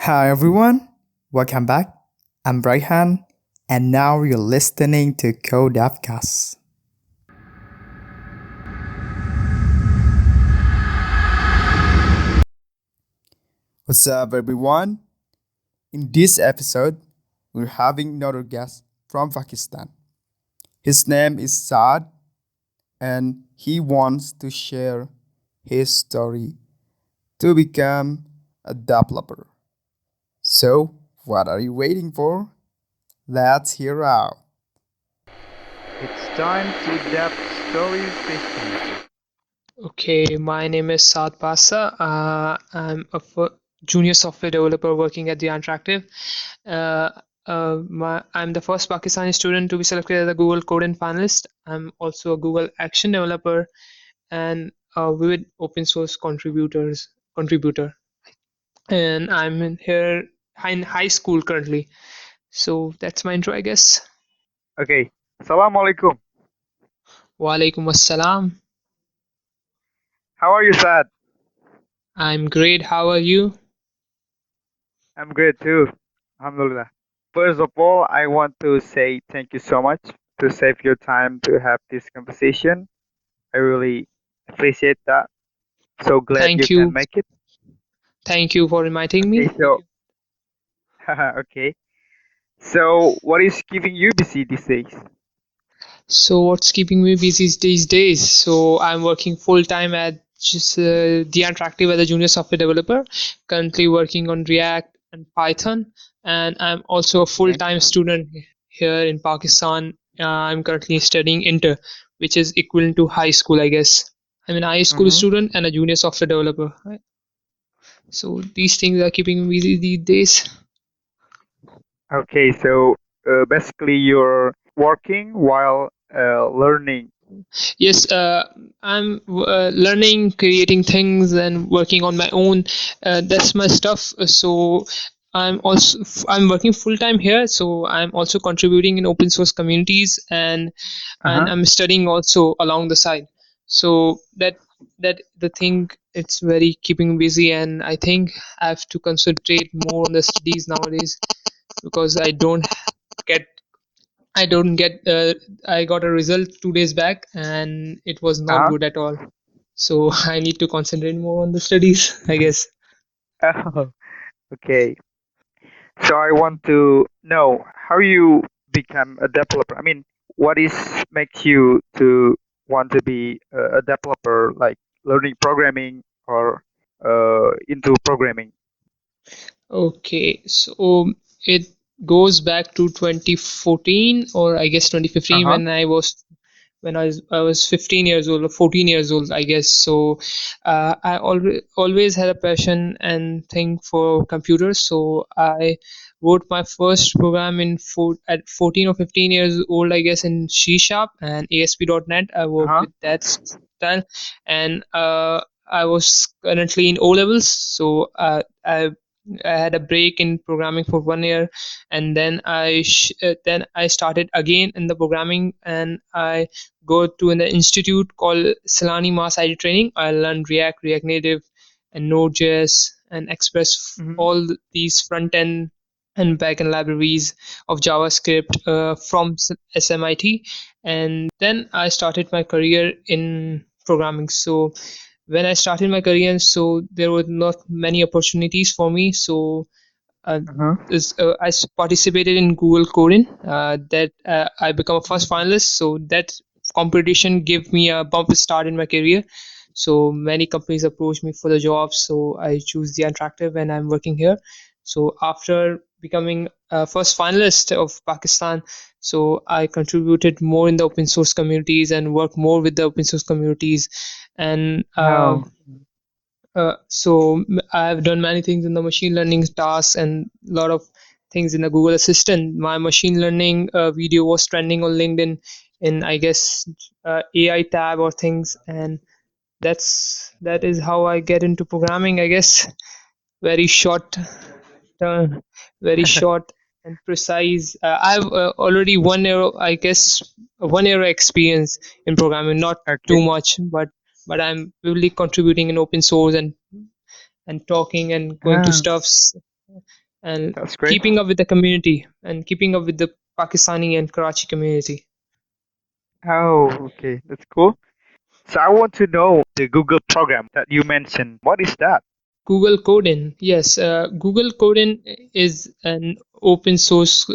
Hi everyone, welcome back. I'm Raihan, and now you're listening to Codevcast. What's up, everyone? In this episode, we're having another guest from Pakistan. His name is Saad, and he wants to share his story to become a developer. So, what are you waiting for? Let's hear out. It's time to DevStory 15. Okay, my name is Saad Pasta. I'm a junior software developer working at Diya Interactive. Uh, I'm the first Pakistani student to be selected as a Google Coding finalist. I'm also a Google Action developer and a vivid open source contributor. And I'm in high school currently. So that's my intro, I guess. Okay, Assalamu alaikum. Wa alaikum assalam. How are you, Saad? I'm great. How are you? I'm good too. Alhamdulillah. First of all, I want to say thank you so much to save your time to have this conversation. I really appreciate that. So glad you Thank can you. make it. Thank you for inviting Okay, me. so okay. So what is keeping you busy these days? So what's keeping me busy these days? So I'm working full time at just the Interactive as a junior software developer, currently working on React and Python, and I'm also a full Okay. time student here in Pakistan. I'm currently studying Inter, which is equivalent to high school, I guess. I'm an high school Mm-hmm. student and a junior software developer. Right? So these things are keeping me busy these days. Okay, so basically you're working while learning. Yes, I'm learning, creating things, and working on my own. That's my stuff. So I'm working full time here. So I'm also contributing in open source communities, and Uh-huh. I'm studying also along the side. So that the thing it's very keeping me busy, and I think I have to concentrate more on the studies nowadays because get I don't get. I got a result 2 days back, and it was not Uh-huh. good at all. So I need to concentrate more on the studies, I guess. Oh, okay. So I want to know how you become a developer. I mean, what is makes you to want to be a developer, like learning programming or into programming? Okay, so it goes back to 2014 or I guess 2015 Uh-huh. when I was 15 years old or 14 years old, I guess. So I always had a passion and thing for computers. So I wrote my first program at 14 or 15 years old, I guess, in C Sharp and ASP.NET. I worked Uh-huh. with that style, and I was currently in O levels. So I had a break in programming for 1 year, and then I started again in the programming, and I go to an institute called Salani Mass ID Training. I learned React, React Native, and Node.js and Express, Hmm. all these front end and back end libraries of JavaScript from SMIT, and then I started my career in programming. So when I started my career, so there were not many opportunities for me. So uh, Uh-huh. participated in Google Coding. That I become a first finalist. So that competition gave me a bump start in my career. So many companies approached me for the job. So I choose the Interactive, and I'm working here. So after becoming a first finalist of Pakistan, so I contributed more in the open source communities and work more with the open source communities, and Oh. I've done many things in the machine learning tasks and a lot of things in the Google Assistant. My machine learning video was trending on LinkedIn in, I guess, AI tab or things, and that is how I get into programming, I guess. Very short, uh, very short and precise. I've already 1 year, I guess, 1 year experience in programming. Not too Okay. much, but I'm really contributing in open source and talking and going to Ah. stuffs. and That's great. keeping up with the community and keeping up with the Pakistani and Karachi community. Oh, okay, that's cool. So I want to know the Google program that you mentioned. What is that? Google Coding, yes, Google Coding is an open source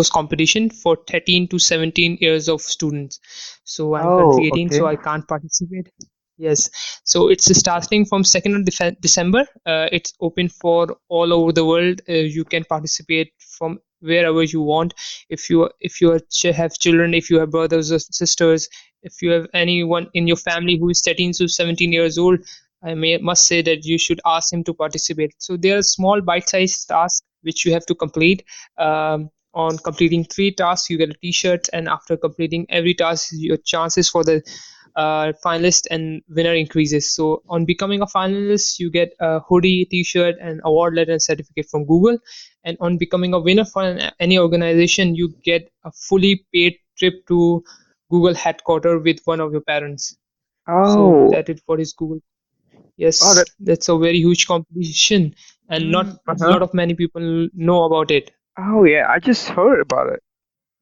competition for 13 to 17 years of students. So I'm Oh, currently 18, okay. so I can't participate. Yes, so it's starting from 2nd of December. It's open for all over the world. You can participate from wherever you want. Have children, if you have brothers or sisters, if you have anyone in your family who is 13 to 17 years old, must say that you should ask him to participate. So there are small bite-sized tasks which you have to complete. On completing 3 tasks, you get a T-shirt, and after completing every task, your chances for the finalist and winner increases. So on becoming a finalist, you get a hoodie, T-shirt, and award letter and certificate from Google. And on becoming a winner for any organization, you get a fully paid trip to Google headquarters with one of your parents. So Oh, that is what is Google. oh, that. Yes, that's a very huge competition, and not a Uh-huh. lot of many people know about it. Oh, yeah, I just heard about it.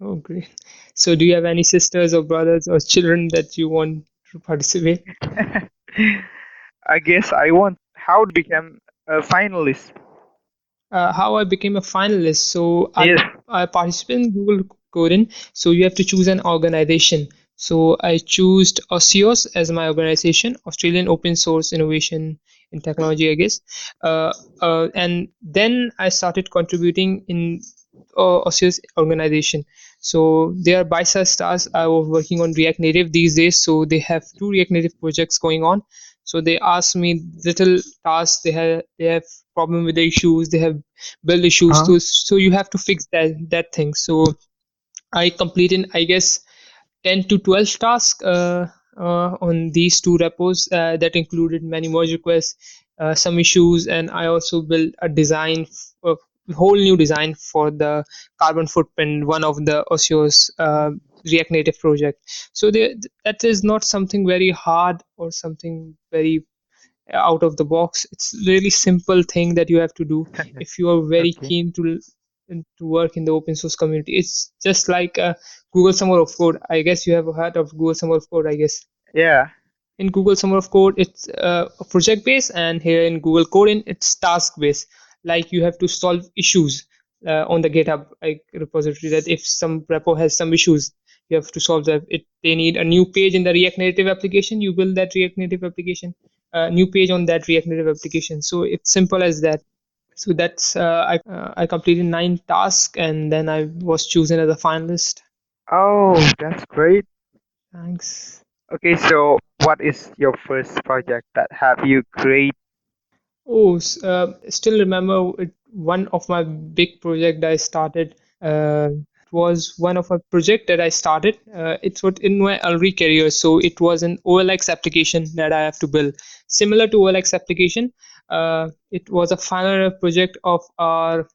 Oh, great. So, do you have any sisters or brothers or children that you want to participate? I guess I want how to become a finalist. How I became a finalist. So Yes. I participated in Google Coding. So you have to choose an organization. So I chose OSIOS as my organization, Australian Open Source Innovation in Technology, I guess. Uh, and then I started contributing in OSIOS organization. So they are BISA stars. I was working on React Native these days. So they have 2 React Native projects going on. So they asked me little tasks. They have problem with the issues. They have build issues Huh? too. So you have to fix that thing. So I completed, I guess, 10 to 12 tasks on these 2 repos that included many merge requests, some issues, and I also built a whole new design for the carbon footprint, one of the Osio's React Native project. So that is not something very hard or something very out of the box. It's really simple thing that you have to do if you are very Okay. keen to work in the open source community. It's just like Google Summer of Code. I guess you have heard of Google Summer of Code, I guess. Yeah. In Google Summer of Code, it's project based, and here in Google Coding, it's task based. Like you have to solve issues on the GitHub like repository. That if some repo has some issues, you have to solve that. If they need a new page in the React Native application, you build that React Native application, new page on that React Native application. So it's simple as that. So that's I completed 9 tasks, and then I was chosen as a finalist. Oh, that's great. Thanks. Okay, so what is your first project that have you create? Oh, still remember one of my big project I started. It was one of a project that I started. It's what in my early career. So it was an OLX application that I have to build. Similar to OLX application, it was a final project of our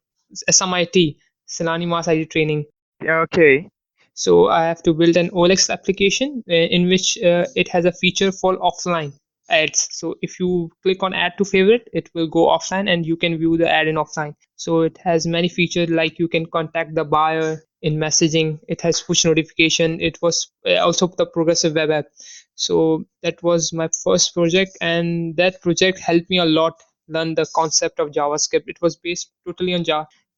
SMIT, Salani Mass IT training. Okay. So I have to build an OLX application in which it has a feature for offline ads. So if you click on add to favorite, it will go offline and you can view the ad in offline. So it has many features like you can contact the buyer in messaging. It has push notification. It was also the progressive web app. So that was my first project, and that project helped me a lot learn the concept of JavaScript. It was based totally on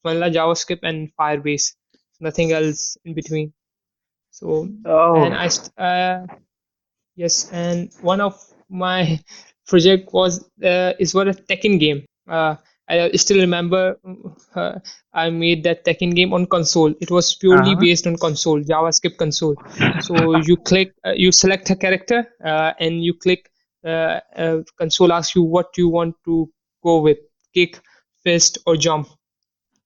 vanilla JavaScript and Firebase, nothing else in between. So, Oh. and yes, and one of my project was is what a Tekken game. I still remember I made that Tekken game on console. It was purely Uh-huh. based on console, JavaScript console. So you select a character, and you click. Console asks you what you want to go with: kick, fist, or jump.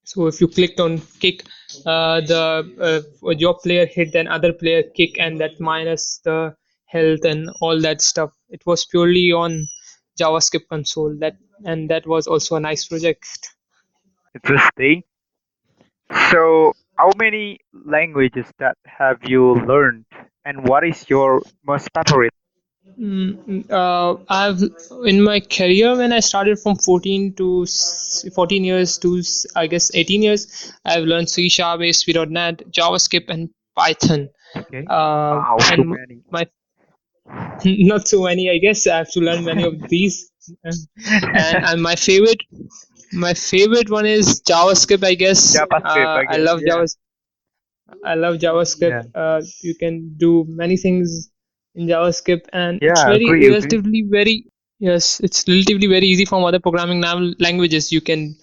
So if you clicked on kick, your player hit another player kick, and that minus the health and all that stuff. It was purely on JavaScript console. That was also a nice project. Interesting. So, how many languages that have you learned, and what is your most favorite? I've in my career when I started from 14 years to I guess 18 years, I've learned C Sharp, ASP.NET, JavaScript, and Python. Okay. Wow, so And many. my not so many, I guess. I have to learn many of these. And my favorite one is JavaScript, I guess. JavaScript, I I guess. love Yeah. JavaScript. Yeah. You can do many things in JavaScript, and it's Yeah, very agree, agree. relatively very yes, it's relatively very easy from other programming languages. You can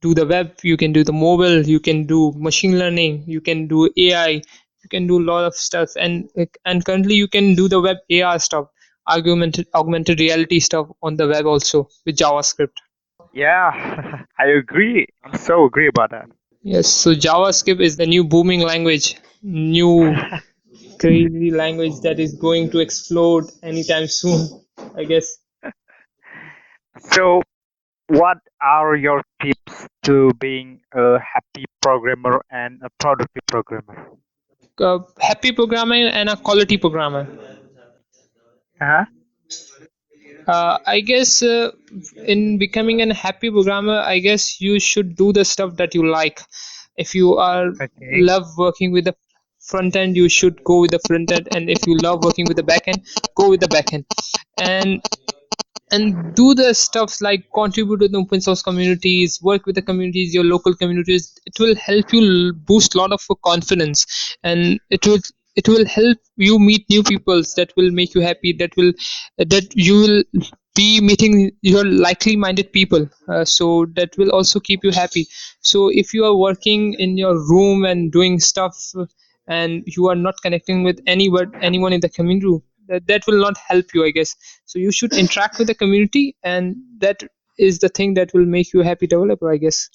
do the web, you can do the mobile, you can do machine learning, you can do AI, you can do a lot of stuff, and currently you can do the web AR stuff, augmented reality stuff on the web also with JavaScript. Yeah, I agree. I'm so agree about that. Yes, so JavaScript is the new booming language, new crazy language that is going to explode anytime soon, I guess. So, what are your tips to being a happy programmer and a productive programmer? Happy programmer and a quality programmer. Uh-huh. I guess in becoming a happy programmer, I guess you should do the stuff that you like. If you are Okay. love working with the front end, you should go with the front end, and if you love working with the back end, go with the back end. And do the stuffs like contribute to the open source communities, work with the communities, your local communities. It will help you boost a lot of confidence, and it will help you meet new peoples that will make you happy, that you will be meeting your likely minded people, so that will also keep you happy. So if you are working in your room and doing stuff, and you are not connecting with anyone in the community, that will not help you, I guess. So you should interact with the community, and that is the thing that will make you a happy developer, I guess.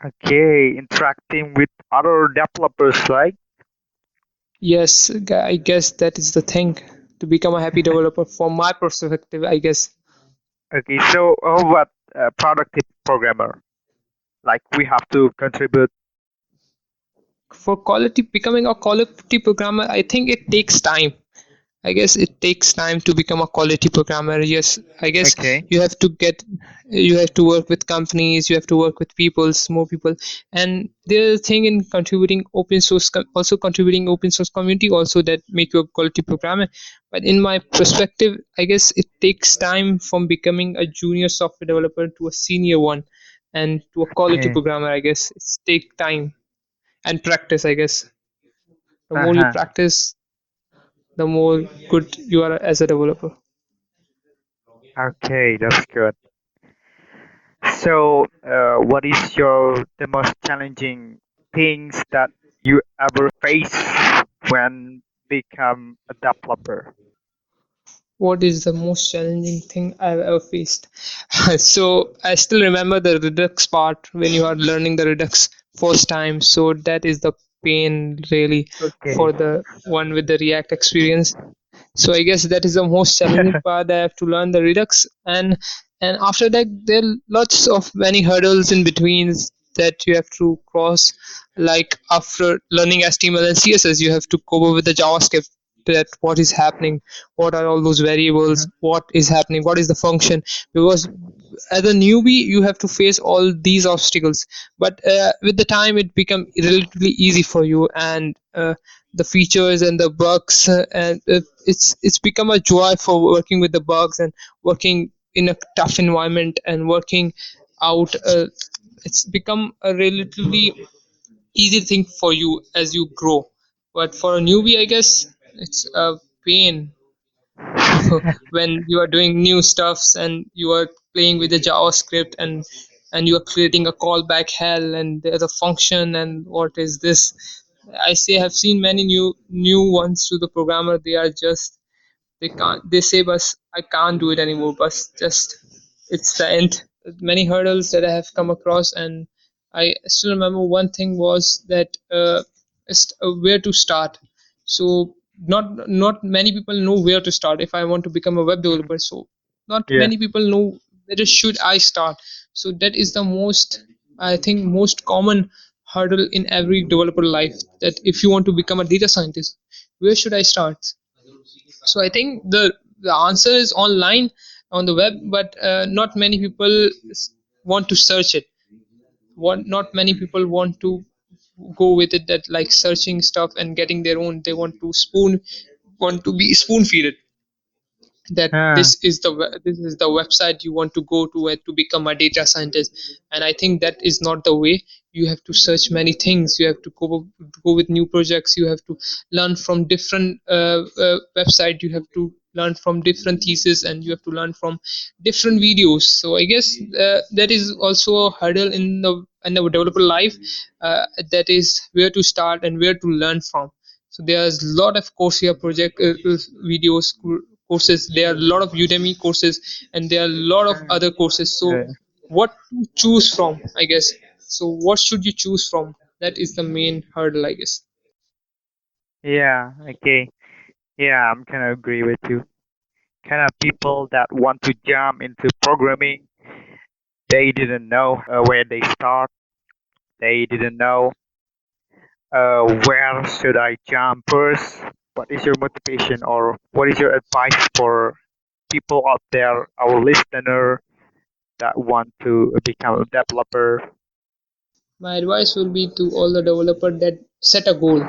Okay. Interacting with other developers, right? Yes, I guess that is the thing to become a happy developer from my perspective, I guess. Okay. So, how about productive programmer? Like we have to contribute. For quality becoming a quality programmer, I think it takes time. I guess it takes time to become a quality programmer. Yes, I guess Okay. you have to get, you have to work with companies, you have to work with people, more people, and the thing in contributing open source, also contributing open source community, also that make you a quality programmer. But in my perspective, I guess it takes time from becoming a junior software developer to a senior one, and to a quality Okay. programmer. I guess it's take time and practice. I guess the more you Uh-huh. practice, the more good you are as a developer. Okay, that's good. So, what is the most challenging things that you ever face when become a developer? What is the most challenging thing I've ever faced? So I still remember the Redux part when you are learning the Redux first time. So that is the pain really Okay. for the one with the React experience. So I guess that is the most challenging part. I have to learn the Redux, and after that there are lots of many hurdles in between that you have to cross. Like after learning HTML and CSS, you have to cope with the JavaScript. That what is happening, what are all those variables, Mhm. what is happening, what is the function, because as a newbie you have to face all these obstacles. But with the time it become relatively easy for you, and the features and the bugs, and it's become a joy for working with the bugs and working in a tough environment and working out. It's become a relatively easy thing for you as you grow. But for a newbie, I guess it's a pain when you are doing new stuffs and you are playing with the JavaScript, and you are creating a callback hell, and there's a function, and what is this? I say I've seen many new ones to the programmer. They are just, they say but I can't do it anymore, but just it's the end. Many hurdles that I have come across, and I still remember one thing was that where to start. So not many people know where to start if I want to become a web Mhm. developer. So not Yeah. many people know where should I start. So that is the most, I think, most common hurdle in every developer life, that if you want to become a data scientist, where should I start? So I think the answer is online on the web, but not many people want to search it. Not many people want to go with it, that like searching stuff and getting their own. They want to be spoon feeded, that Ah, this is the website you want to go to to become a data scientist. And I think that is not the way. You have to search many things, you have to go with new projects, you have to learn from different website, you have to learn from different thesis, and you have to learn from different videos. So I guess that is also a hurdle in the developer life, that is where to start and where to learn from. So there's a lot of Coursera project videos, courses. There are a lot of Udemy courses, and there are a lot of other courses. So uh, what to choose from, I guess. So what should you choose from? That is the main hurdle, I guess. yeah, okay. Yeah, I'm kind of agree with you. Kind of people that want to jump into programming, they didn't know where they start. They didn't know where should I jump first. What is your motivation, or what is your advice for people out there, our listener that want to become a developer? My advice will be to all the developer that set a goal,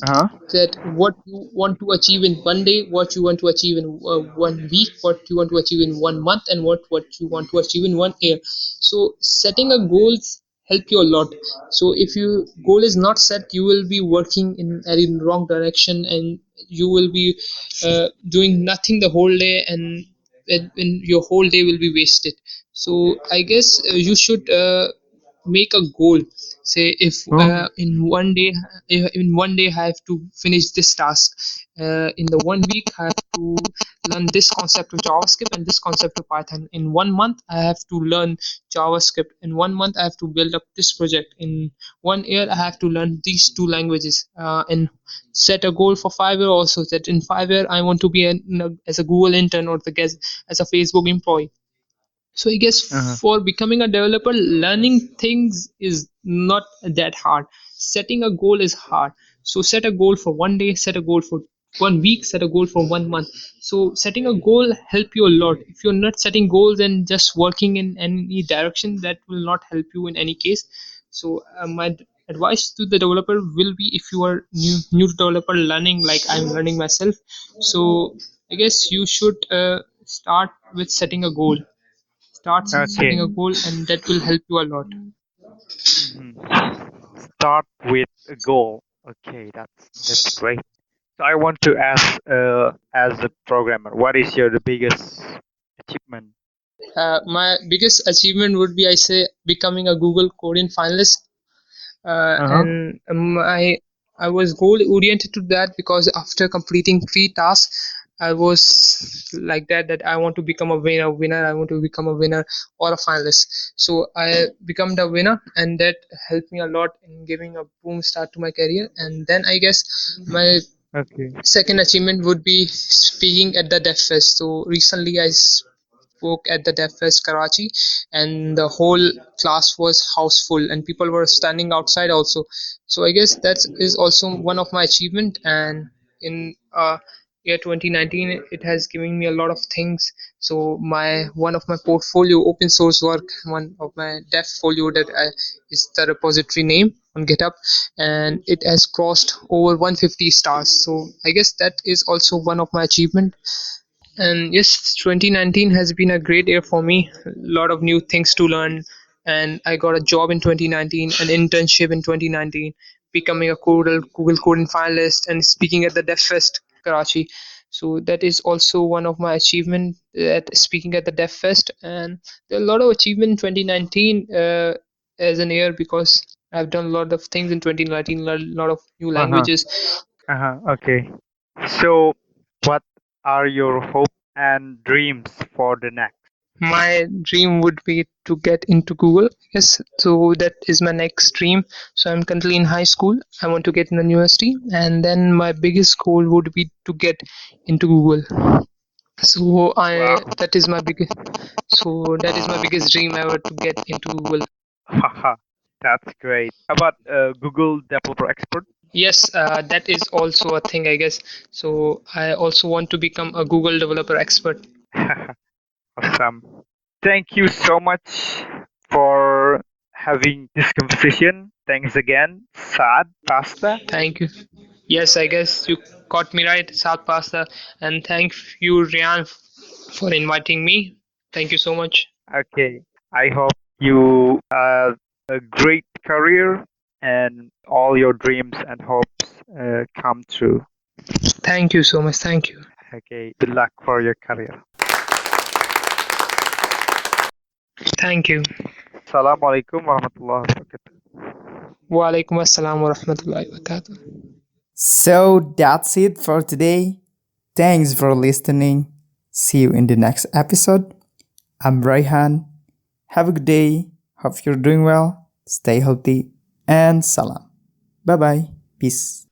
Uh-huh. that what you want to achieve in one day, what you want to achieve in 1 week, what you want to achieve in 1 month, and what you want to achieve in 1 year. So setting a goals help you a lot. So if your goal is not set, you will be working in wrong direction, and you will be doing nothing the whole day, and your whole day will be wasted. So I guess you should make a goal. Say if Oh, in 1 day I have to finish this task, in the 1 week I have to learn this concept of JavaScript and this concept of Python. In 1 month I have to learn JavaScript. In 1 month I have to build up this project. In 1 year I have to learn these two languages, and set a goal for 5 year also, that in 5 year I want to be as a Google intern, or as a Facebook employee. So I guess uh-huh. for becoming a developer, learning things is not that hard. Setting a goal is hard. So set a goal for 1 day, set a goal for 1 week, set a goal for 1 month. So setting a goal help you a lot. If you're not setting goals and just working in any direction, that will not help you in any case. So my advice to the developer will be, if you are new developer learning, like I'm learning myself, so I guess you should start with setting a goal. Start setting Okay. a goal, and that will help you a lot. Start with a goal. Okay, that's great. So I want to ask, as a programmer, what is your the biggest achievement? My biggest achievement would be, I say, becoming a Google coding finalist. Uh-huh. And I was goal oriented to that, because after completing 3 tasks, I was like that I want to become a winner. I want to become a winner or a finalist. So I become the winner, and that helped me a lot in giving a boom start to my career. And then I guess my Okay. second achievement would be speaking at the DevFest. So recently I spoke at the DevFest Karachi, and the whole class was houseful, and people were standing outside also. So I guess that is also one of my achievement. And in year 2019, it has given me a lot of things. So my one of my portfolio open source work, one of my dev folio, is the repository name on GitHub, and it has crossed over 150 stars. So I guess that is also one of my achievement. And yes, 2019 has been a great year for me. A lot of new things to learn, and I got a job in 2019, an internship in 2019, becoming a Google coding finalist, and speaking at the DevFest Karachi. So that is also one of my achievement, at speaking at the DevFest. And there are a lot of achievement in 2019 as an year, because I've done a lot of things in 2019, a lot of new Uh-huh. languages. Uh-huh. Okay. So, what are your hope and dreams for the next? My dream would be to get into Google. Yes, so that is my next dream. So I'm currently in high school. I want to get in the university, and then my biggest goal would be to get into Google. So I Wow. that is my biggest so that is my biggest dream ever, to get into Google. Haha. That's great. How about Google Developer Expert? Yes, that is also a thing, I guess. So I also want to become a Google developer expert. Awesome. Thank you so much for having this conversation. Thanks again, Saad Pasta. Thank you. Yes, I guess you caught me right, Saad Pasta, and thank you, Ryan, for inviting me. Thank you so much. Okay. I hope you have a great career and all your dreams and hopes come true. Thank you so much. Thank you. Okay. Good luck for your career. Thank you. Assalamu alaikum warahmatullahi wabarakatuh. Wa alaikum assalam wa rahmatullahi wa barakatuh. So that's it for today. Thanks for listening. See you in the next episode. I'm Raihan. Have a good day. Hope you're doing well. Stay healthy and salam. Bye bye. Peace.